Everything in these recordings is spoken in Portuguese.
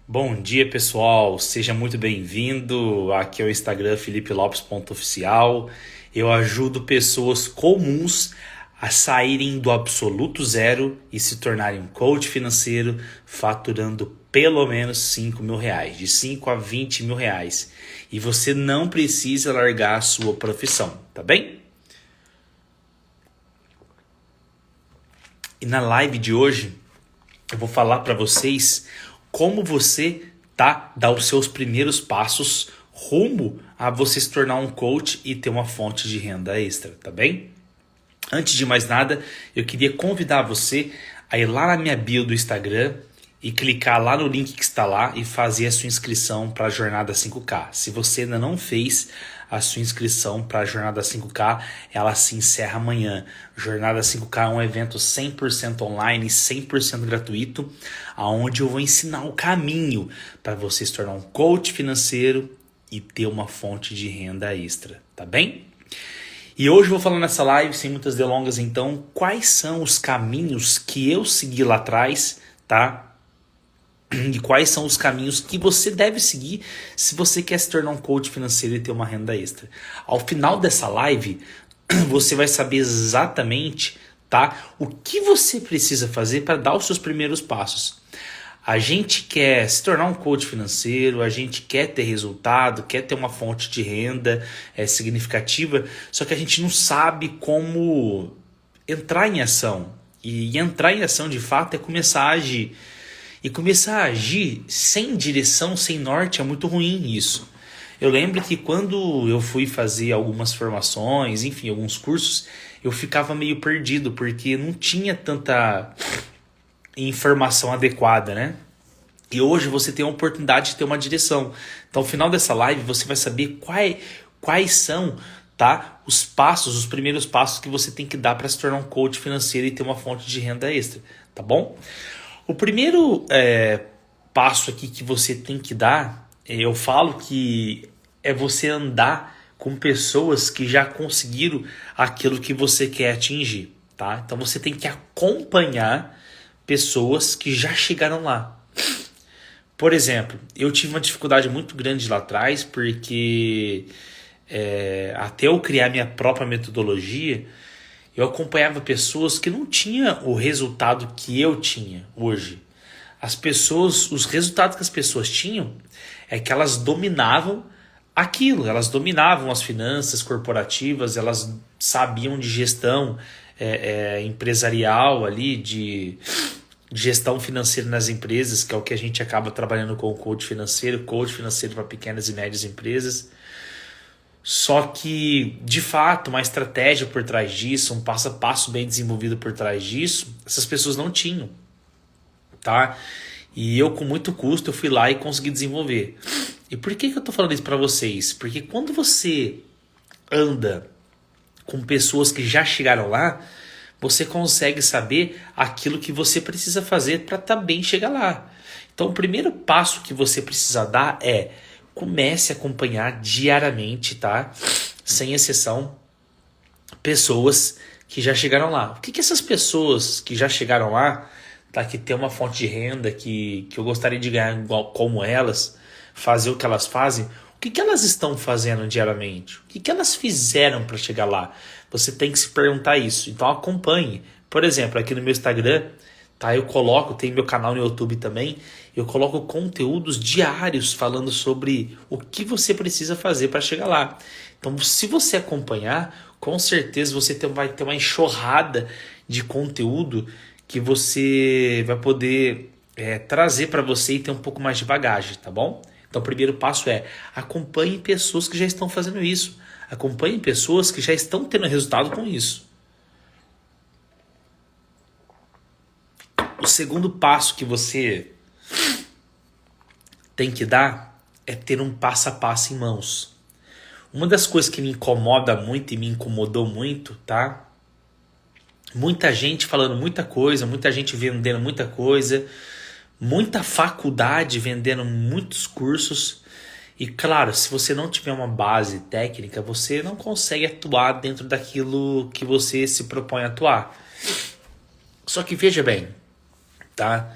Bom dia, pessoal. Seja muito bem-vindo. Aqui é o Instagram FelipeLopes.oficial. Eu ajudo pessoas comuns a saírem do absoluto zero e se tornarem um coach financeiro, faturando pelo menos R$ 5.000, de 5 a R$ 20.000. E você não precisa largar a sua profissão, tá bem? E na live de hoje, eu vou falar para vocês como você dar os seus primeiros passos rumo a você se tornar um coach e ter uma fonte de renda extra, tá bem? Antes de mais nada, eu queria convidar você a ir lá na minha bio do Instagram e clicar lá no link que está lá e fazer a sua inscrição para a Jornada 5K. Se você ainda não fez a sua inscrição para a Jornada 5K, ela se encerra amanhã. Jornada 5K é um evento 100% online, 100% gratuito, onde eu vou ensinar o caminho para você se tornar um coach financeiro e ter uma fonte de renda extra, tá bem? E hoje eu vou falar nessa live, sem muitas delongas então, quais são os caminhos que eu segui lá atrás, tá? E quais são os caminhos que você deve seguir se você quer se tornar um coach financeiro e ter uma renda extra. Ao final dessa live, você vai saber exatamente, tá, o que você precisa fazer para dar os seus primeiros passos. A gente quer se tornar um coach financeiro, a gente quer ter resultado, quer ter uma fonte de renda significativa, só que a gente não sabe como entrar em ação. E entrar em ação de fato é começar a agir. E começar a agir sem direção, sem norte, é muito ruim isso. Eu lembro que quando eu fui fazer algumas formações, enfim, alguns cursos, eu ficava meio perdido, porque não tinha tanta informação adequada, né? E hoje você tem a oportunidade de ter uma direção. Então, no final dessa live, você vai saber quais são, tá, os passos, os primeiros passos que você tem que dar para se tornar um coach financeiro e ter uma fonte de renda extra, tá bom? O primeiro passo aqui que você tem que dar, eu falo que é você andar com pessoas que já conseguiram aquilo que você quer atingir, tá? Então você tem que acompanhar pessoas que já chegaram lá. Por exemplo, eu tive uma dificuldade muito grande lá atrás, porque até eu criar minha própria metodologia, eu acompanhava pessoas que não tinham o resultado que eu tinha hoje. As pessoas, os resultados que as pessoas tinham é que elas dominavam aquilo, elas dominavam as finanças corporativas, elas sabiam de gestão empresarial ali, de gestão financeira nas empresas, que é o que a gente acaba trabalhando com o coach financeiro para pequenas e médias empresas. Só que, de fato, uma estratégia por trás disso, um passo a passo bem desenvolvido por trás disso, essas pessoas não tinham, tá? E eu, com muito custo, eu fui lá e consegui desenvolver. E por que eu tô falando isso para vocês? Porque quando você anda com pessoas que já chegaram lá, você consegue saber aquilo que você precisa fazer para também chegar lá. Então, o primeiro passo que você precisa dar é comece a acompanhar diariamente, tá? Sem exceção, pessoas que já chegaram lá. O que essas pessoas que já chegaram lá, tá? Que tem uma fonte de renda, que eu gostaria de ganhar igual como elas, fazer o que elas fazem, o que elas estão fazendo diariamente? O que elas fizeram para chegar lá? Você tem que se perguntar isso. Então acompanhe. Por exemplo, aqui no meu Instagram, tá? Eu coloco, tem meu canal no YouTube também, eu coloco conteúdos diários falando sobre o que você precisa fazer para chegar lá. Então, se você acompanhar, com certeza você vai ter uma enxurrada de conteúdo que você vai poder trazer para você e ter um pouco mais de bagagem, tá bom? Então, o primeiro passo é acompanhe pessoas que já estão fazendo isso. Acompanhe pessoas que já estão tendo resultado com isso. O segundo passo que você tem que dar é ter um passo a passo em mãos. Uma das coisas que me incomoda muito e me incomodou muito, tá? Muita gente falando muita coisa, muita gente vendendo muita coisa, muita faculdade vendendo muitos cursos. E claro, se você não tiver uma base técnica, você não consegue atuar dentro daquilo que você se propõe a atuar. Só que veja bem, tá?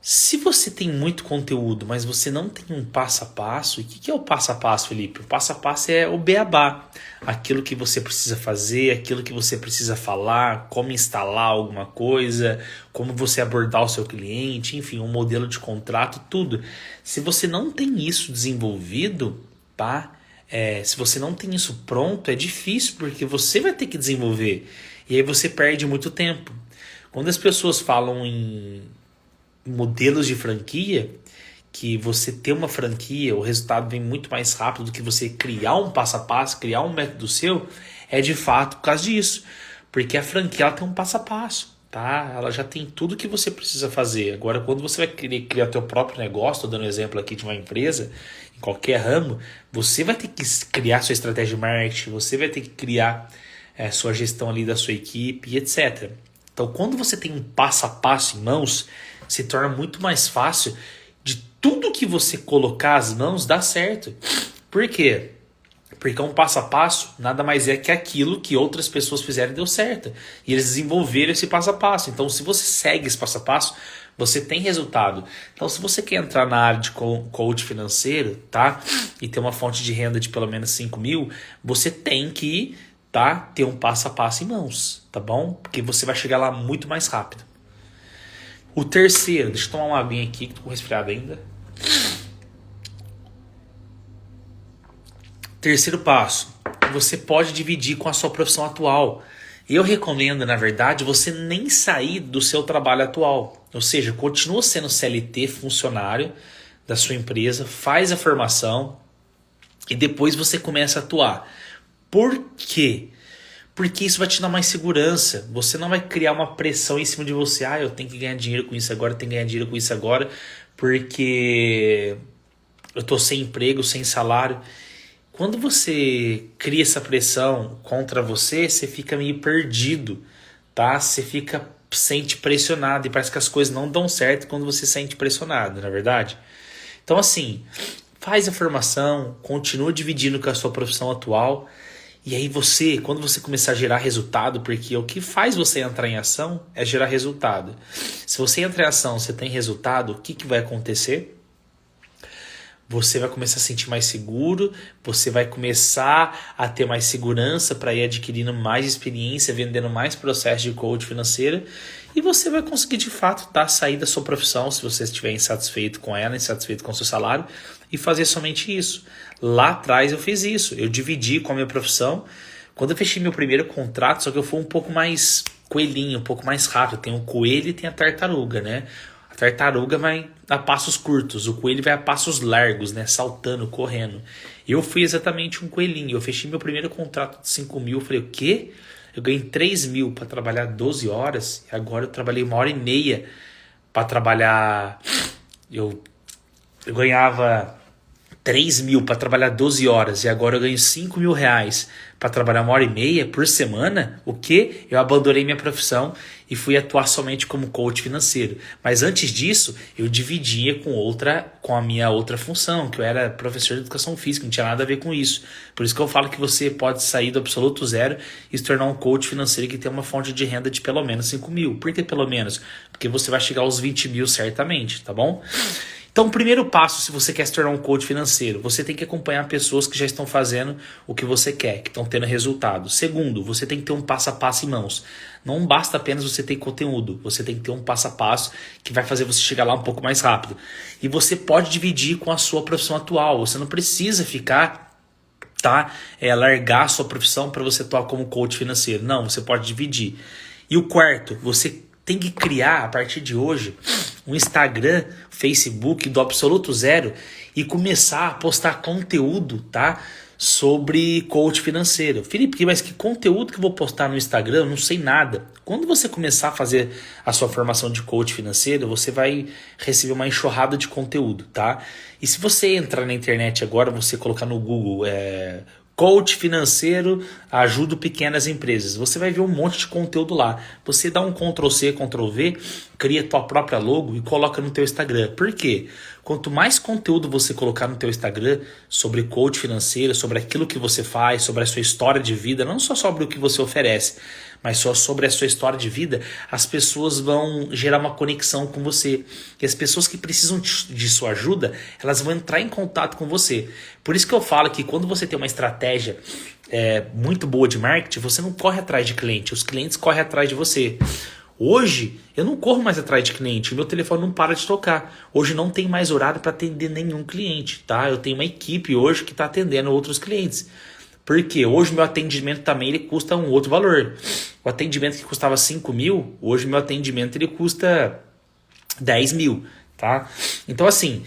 Se você tem muito conteúdo, mas você não tem um passo a passo, e o que é o passo a passo, Felipe? O passo a passo é o beabá, aquilo que você precisa fazer, aquilo que você precisa falar, como instalar alguma coisa, como você abordar o seu cliente, enfim, um modelo de contrato, tudo. Se você não tem isso desenvolvido, tá? Se você não tem isso pronto, é difícil, porque você vai ter que desenvolver. E aí você perde muito tempo. Quando as pessoas falam em modelos de franquia, que você ter uma franquia, o resultado vem muito mais rápido do que você criar um passo a passo, criar um método seu, é de fato por causa disso. Porque a franquia ela tem um passo a passo, tá? Ela já tem tudo que você precisa fazer. Agora, quando você vai querer criar teu próprio negócio, estou dando um exemplo aqui de uma empresa, em qualquer ramo, você vai ter que criar sua estratégia de marketing, você vai ter que criar sua gestão ali da sua equipe, etc. Então, quando você tem um passo a passo em mãos, se torna muito mais fácil de tudo que você colocar as mãos dar certo. Por quê? Porque um passo a passo nada mais é que aquilo que outras pessoas fizeram e deu certo. E eles desenvolveram esse passo a passo. Então, se você segue esse passo a passo, você tem resultado. Então, se você quer entrar na área de coach financeiro, tá? E ter uma fonte de renda de pelo menos 5 mil, você tem que, tá? Ter um passo a passo em mãos, tá bom? Porque você vai chegar lá muito mais rápido. O terceiro, deixa eu tomar uma aguinha aqui que tô com resfriado ainda. Terceiro passo, você pode dividir com a sua profissão atual. Eu recomendo, na verdade, você nem sair do seu trabalho atual. Ou seja, continua sendo CLT, funcionário da sua empresa, faz a formação e depois você começa a atuar. Por quê? Porque isso vai te dar mais segurança. Você não vai criar uma pressão em cima de você. Eu tenho que ganhar dinheiro com isso agora, eu tenho que ganhar dinheiro com isso agora, porque eu tô sem emprego, sem salário. Quando você cria essa pressão contra você, você fica meio perdido, tá? Você sente pressionado e parece que as coisas não dão certo quando você se sente pressionado, não é verdade? Então, assim, faz a formação, continua dividindo com a sua profissão atual. E aí quando você começar a gerar resultado, porque o que faz você entrar em ação é gerar resultado. Se você entrar em ação, você tem resultado, o que vai acontecer? Você vai começar a se sentir mais seguro, você vai começar a ter mais segurança para ir adquirindo mais experiência, vendendo mais processo de coach financeiro, e você vai conseguir de fato sair da sua profissão, se você estiver insatisfeito com ela, insatisfeito com o seu salário, e fazer somente isso. Lá atrás eu fiz isso, eu dividi com a minha profissão. Quando eu fechei meu primeiro contrato, só que eu fui um pouco mais coelhinho, um pouco mais rápido. Tem o coelho e tem a tartaruga, né? A tartaruga vai a passos curtos, o coelho vai a passos largos, né? Saltando, correndo. Eu fui exatamente um coelhinho. Eu fechei meu primeiro contrato de 5 mil. Eu falei, o quê? Eu ganhei 3 mil para trabalhar 12 horas. E agora eu trabalhei 1h30 para trabalhar. Eu ganhava 3 mil para trabalhar 12 horas. E agora eu ganho 5 mil reais para trabalhar 1h30 por semana. O quê? Eu abandonei minha profissão e fui atuar somente como coach financeiro. Mas antes disso, eu dividia com a minha outra função, que eu era professor de educação física, não tinha nada a ver com isso. Por isso que eu falo que você pode sair do absoluto zero e se tornar um coach financeiro que tem uma fonte de renda de pelo menos 5 mil. Por que pelo menos? Porque você vai chegar aos 20 mil certamente, tá bom? Então, o primeiro passo, se você quer se tornar um coach financeiro, você tem que acompanhar pessoas que já estão fazendo o que você quer, que estão tendo resultado. Segundo, você tem que ter um passo a passo em mãos. Não basta apenas você ter conteúdo, você tem que ter um passo a passo que vai fazer você chegar lá um pouco mais rápido. E você pode dividir com a sua profissão atual, você não precisa largar a sua profissão para você atuar como coach financeiro. Não, você pode dividir. E o quarto, você tem que criar, a partir de hoje, um Instagram, Facebook do absoluto zero e começar a postar conteúdo, tá? Sobre coach financeiro. Felipe, mas que conteúdo que eu vou postar no Instagram? Eu não sei nada. Quando você começar a fazer a sua formação de coach financeiro, você vai receber uma enxurrada de conteúdo, tá? E se você entrar na internet agora, você colocar no Google coach financeiro, ajudo pequenas empresas. Você vai ver um monte de conteúdo lá. Você dá um Ctrl+C, Ctrl+V, cria tua própria logo e coloca no teu Instagram. Por quê? Quanto mais conteúdo você colocar no teu Instagram sobre coach financeiro, sobre aquilo que você faz, sobre a sua história de vida, não só sobre o que você oferece, mas só sobre a sua história de vida, as pessoas vão gerar uma conexão com você. E as pessoas que precisam de sua ajuda, elas vão entrar em contato com você. Por isso que eu falo que quando você tem uma estratégia muito boa de marketing, você não corre atrás de cliente, os clientes correm atrás de você. Hoje, eu não corro mais atrás de cliente, meu telefone não para de tocar. Hoje não tem mais horário para atender nenhum cliente, tá? Eu tenho uma equipe hoje que está atendendo outros clientes. Porque hoje meu atendimento também ele custa um outro valor. O atendimento que custava 5 mil, hoje meu atendimento ele custa 10 mil, tá? Então assim,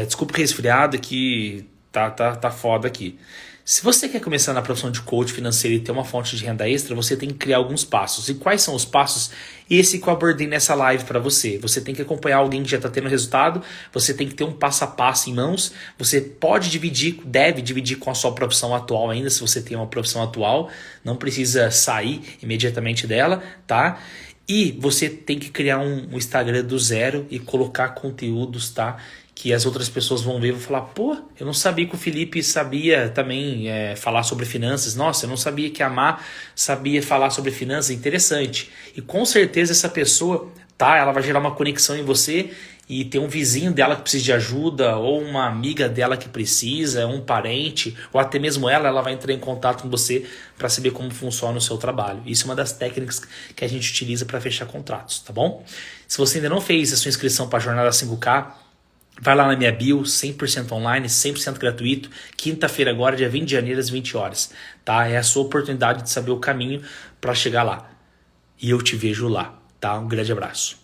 desculpa o resfriado que tá foda aqui. Se você quer começar na profissão de coach financeiro e ter uma fonte de renda extra, você tem que criar alguns passos. E quais são os passos? Esse que eu abordei nessa live para você. Você tem que acompanhar alguém que já está tendo resultado, você tem que ter um passo a passo em mãos, você pode dividir, deve dividir com a sua profissão atual ainda, se você tem uma profissão atual, não precisa sair imediatamente dela, tá? E você tem que criar um Instagram do zero e colocar conteúdos, tá? Que as outras pessoas vão ver e vão falar, pô, eu não sabia que o Felipe sabia também falar sobre finanças. Nossa, eu não sabia que a Má sabia falar sobre finanças. Interessante. E com certeza essa pessoa, tá? Ela vai gerar uma conexão em você e tem um vizinho dela que precisa de ajuda, ou uma amiga dela que precisa, um parente, ou até mesmo ela vai entrar em contato com você para saber como funciona o seu trabalho. Isso é uma das técnicas que a gente utiliza para fechar contratos, tá bom? Se você ainda não fez a sua inscrição para a Jornada 5K, vai lá na minha bio, 100% online, 100% gratuito. Quinta-feira agora, dia 20 de janeiro, às 20 horas. Tá? É a sua oportunidade de saber o caminho para chegar lá. E eu te vejo lá. Tá? Um grande abraço.